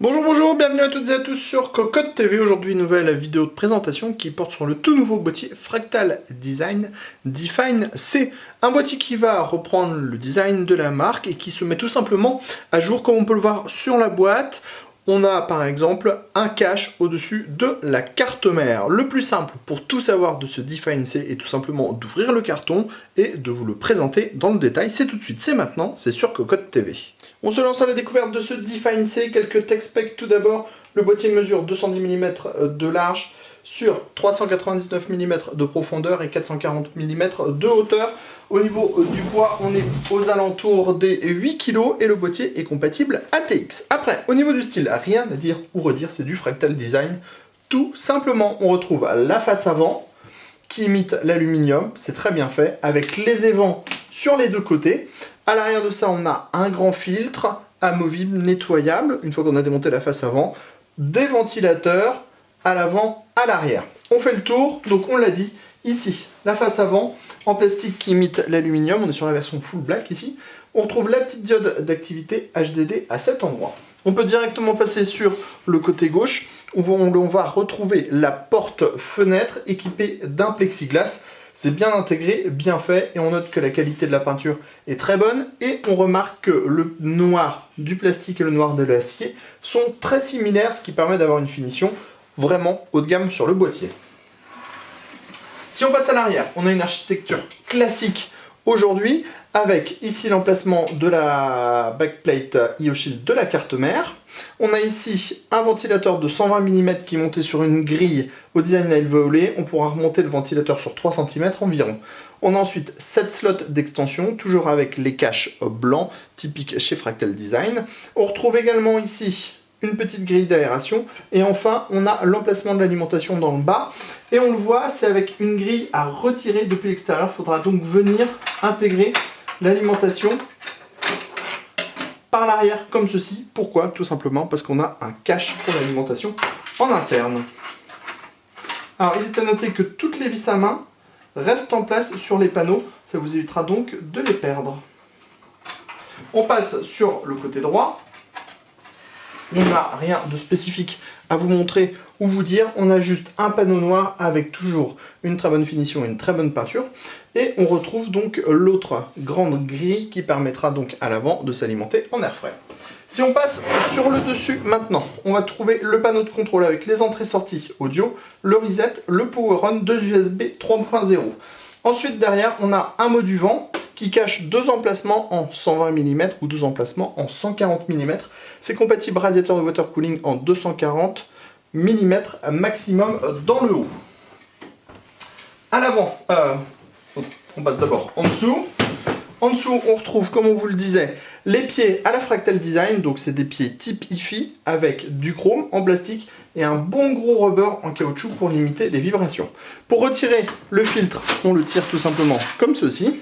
Bonjour, bonjour, bienvenue à toutes et à tous sur Cocotte TV. Aujourd'hui, une nouvelle vidéo de présentation qui porte sur le tout nouveau boîtier Fractal Design Define C. Un boîtier qui va reprendre le design de la marque et qui se met tout simplement à jour, comme on peut le voir sur la boîte. On a par exemple un cache au-dessus de la carte mère. Le plus simple pour tout savoir de ce Define C est tout simplement d'ouvrir le carton et de vous le présenter dans le détail. C'est tout de suite, c'est maintenant, c'est sur Cocotte TV. On se lance à la découverte de ce Define C. Quelques tech specs tout d'abord. Le boîtier mesure 210 mm de large sur 399 mm de profondeur et 440 mm de hauteur. Au niveau du poids, on est aux alentours des 8 kg et le boîtier est compatible ATX. Après, au niveau du style, rien à dire ou redire, c'est du Fractal Design. Tout simplement, on retrouve la face avant qui imite l'aluminium, c'est très bien fait, avec les évents sur les deux côtés. À l'arrière de ça, on a un grand filtre amovible, nettoyable, une fois qu'on a démonté la face avant, des ventilateurs à l'avant, à l'arrière. On fait le tour, donc on l'a dit, ici, la face avant, en plastique qui imite l'aluminium, on est sur la version full black ici. On retrouve la petite diode d'activité HDD à cet endroit. On peut directement passer sur le côté gauche, où on va retrouver la porte-fenêtre équipée d'un plexiglas. C'est bien intégré, bien fait, et on note que la qualité de la peinture est très bonne, et on remarque que le noir du plastique et le noir de l'acier sont très similaires, ce qui permet d'avoir une finition vraiment haut de gamme sur le boîtier. Si on passe à l'arrière, on a une architecture classique aujourd'hui, avec ici l'emplacement de la backplate IO-Shield de la carte mère. On a ici un ventilateur de 120 mm qui est monté sur une grille au design à volée. On pourra remonter le ventilateur sur 3 cm environ. On a ensuite 7 slots d'extension, toujours avec les caches blancs, typiques chez Fractal Design. On retrouve également ici une petite grille d'aération, et enfin on a l'emplacement de l'alimentation dans le bas, et on le voit, c'est avec une grille à retirer depuis l'extérieur. Il faudra donc venir intégrer l'alimentation par l'arrière comme ceci. Pourquoi? Tout simplement parce qu'on a un cache pour l'alimentation en interne. Alors il est à noter que toutes les vis à main restent en place sur les panneaux, ça vous évitera donc de les perdre. On passe sur le côté droit. On n'a rien de spécifique à vous montrer ou vous dire, on a juste un panneau noir avec toujours une très bonne finition et une très bonne peinture. Et on retrouve donc l'autre grande grille qui permettra donc à l'avant de s'alimenter en air frais. Si on passe sur le dessus maintenant, on va trouver le panneau de contrôle avec les entrées-sorties audio, le reset, le power on, 2 USB 3.0. Ensuite derrière, on a un mot du vent qui cache deux emplacements en 120 mm ou deux emplacements en 140 mm. C'est compatible radiateur de water cooling en 240 mm maximum dans le haut. À l'avant, on passe d'abord en dessous. En dessous, on retrouve, comme on vous le disait, les pieds à la Fractal Design. Donc c'est des pieds type IFI avec du chrome en plastique et un bon gros rubber en caoutchouc pour limiter les vibrations. Pour retirer le filtre, on le tire tout simplement comme ceci.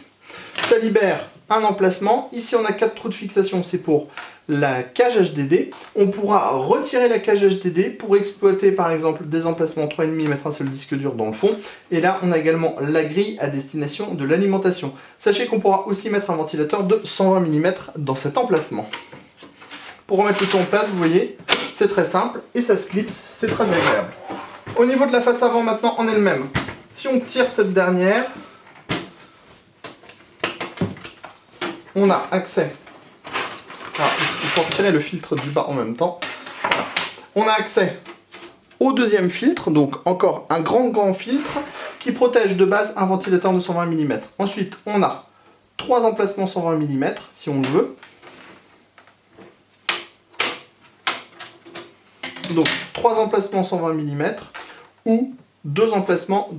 Ça libère un emplacement. Ici, on a 4 trous de fixation, c'est pour la cage HDD. On pourra retirer la cage HDD pour exploiter par exemple des emplacements 3,5, mettre un seul disque dur dans le fond. Et là, on a également la grille à destination de l'alimentation. Sachez qu'on pourra aussi mettre un ventilateur de 120 mm dans cet emplacement. Pour remettre le tout en place, vous voyez, c'est très simple et ça se clipse, c'est très agréable. Au niveau de la face avant maintenant en elle-même, si on tire cette dernière, on a accès, alors, il faut retirer le filtre du bas en même temps, on a accès au deuxième filtre, donc encore un grand filtre qui protège de base un ventilateur de 120 mm. Ensuite, on a 3 emplacements 120 mm si on le veut. Donc 3 emplacements 120 mm ou 2 emplacements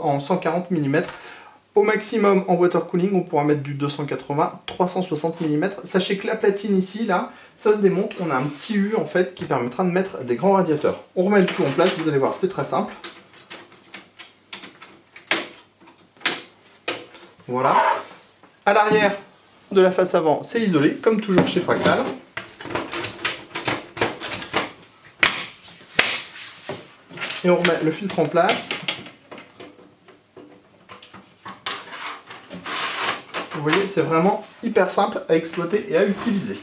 en 140 mm. Au maximum en water cooling, on pourra mettre du 280, 360 mm. Sachez que la platine ici, là, ça se démonte. On a un petit U en fait qui permettra de mettre des grands radiateurs. On remet le tout en place, vous allez voir, c'est très simple. Voilà. À l'arrière de la face avant, c'est isolé, comme toujours chez Fractal. Et on remet le filtre en place. Vous voyez, c'est vraiment hyper simple à exploiter et à utiliser.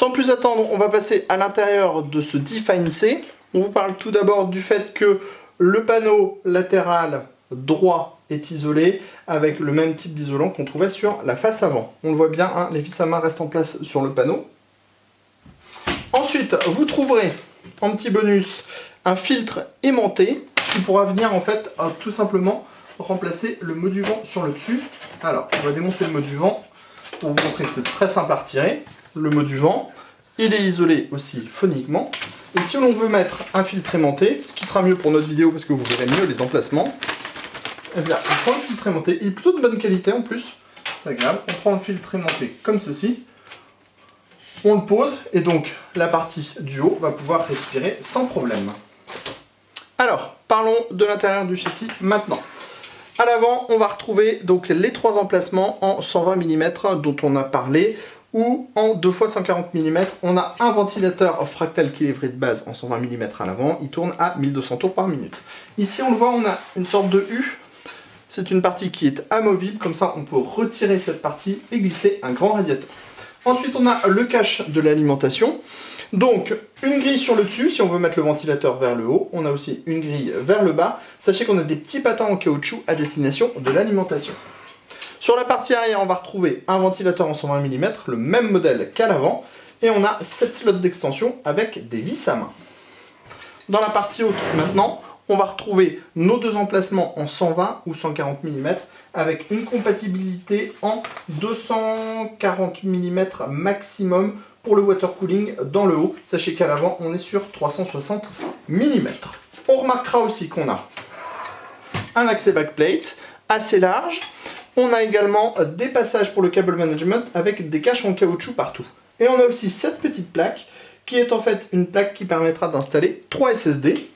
Sans plus attendre, on va passer à l'intérieur de ce Define C. On vous parle tout d'abord du fait que le panneau latéral droit est isolé avec le même type d'isolant qu'on trouvait sur la face avant. On le voit bien, hein, les vis à main restent en place sur le panneau. Ensuite, vous trouverez en petit bonus un filtre aimanté qui pourra venir en fait tout simplement remplacer le mot du vent sur le dessus. Alors, on va démonter le mot du vent pour vous montrer que c'est très simple à retirer. Le mot du vent, il est isolé aussi phoniquement. Et si l'on veut mettre un filtre aimanté, ce qui sera mieux pour notre vidéo parce que vous verrez mieux les emplacements, eh bien, on prend le filtre aimanté, il est plutôt de bonne qualité en plus, c'est agréable. On prend le filtre aimanté comme ceci, on le pose et donc la partie du haut va pouvoir respirer sans problème. Alors, parlons de l'intérieur du châssis maintenant. À l'avant, on va retrouver donc les trois emplacements en 120 mm dont on a parlé, ou en 2x140 mm. On a un ventilateur fractal qui est livré de base en 120 mm à l'avant, il tourne à 1200 tours par minute. Ici, on le voit, on a une sorte de U. C'est une partie qui est amovible, comme ça on peut retirer cette partie et glisser un grand radiateur. Ensuite, on a le cache de l'alimentation. Donc, une grille sur le dessus, si on veut mettre le ventilateur vers le haut. On a aussi une grille vers le bas. Sachez qu'on a des petits patins en caoutchouc à destination de l'alimentation. Sur la partie arrière, on va retrouver un ventilateur en 120 mm, le même modèle qu'à l'avant. Et on a 7 slots d'extension avec des vis à main. Dans la partie haute, maintenant, on va retrouver nos deux emplacements en 120 ou 140 mm avec une compatibilité en 240 mm maximum pour le water cooling dans le haut. Sachez qu'à l'avant, on est sur 360 mm. On remarquera aussi qu'on a un accès backplate assez large. On a également des passages pour le cable management avec des caches en caoutchouc partout. Et on a aussi cette petite plaque qui est en fait une plaque qui permettra d'installer 3 SSD.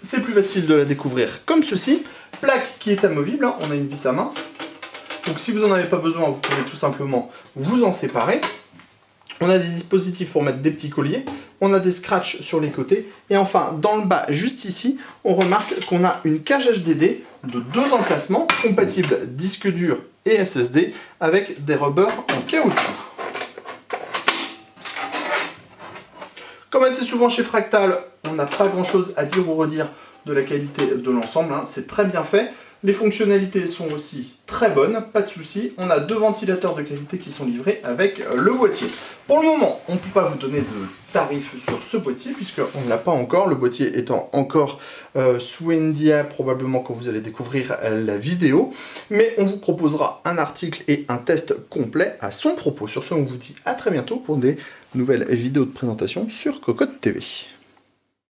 C'est plus facile de la découvrir comme ceci. Plaque qui est amovible, hein, on a une vis à main. Donc si vous n'en avez pas besoin, vous pouvez tout simplement vous en séparer. On a des dispositifs pour mettre des petits colliers. On a des scratchs sur les côtés. Et enfin, dans le bas, juste ici, on remarque qu'on a une cage HDD de 2 emplacements, compatibles disque dur et SSD, avec des rubbers en caoutchouc. Comme assez souvent chez Fractal, on n'a pas grand chose à dire ou redire de la qualité de l'ensemble, hein. C'est très bien fait. Les fonctionnalités sont aussi très bonnes, pas de souci. On a 2 ventilateurs de qualité qui sont livrés avec le boîtier. Pour le moment, on ne peut pas vous donner de tarif sur ce boîtier puisqu'on ne l'a pas encore, le boîtier étant encore sous NDA probablement quand vous allez découvrir la vidéo. Mais on vous proposera un article et un test complet à son propos. Sur ce, on vous dit à très bientôt pour des nouvelles vidéos de présentation sur Cocotte TV.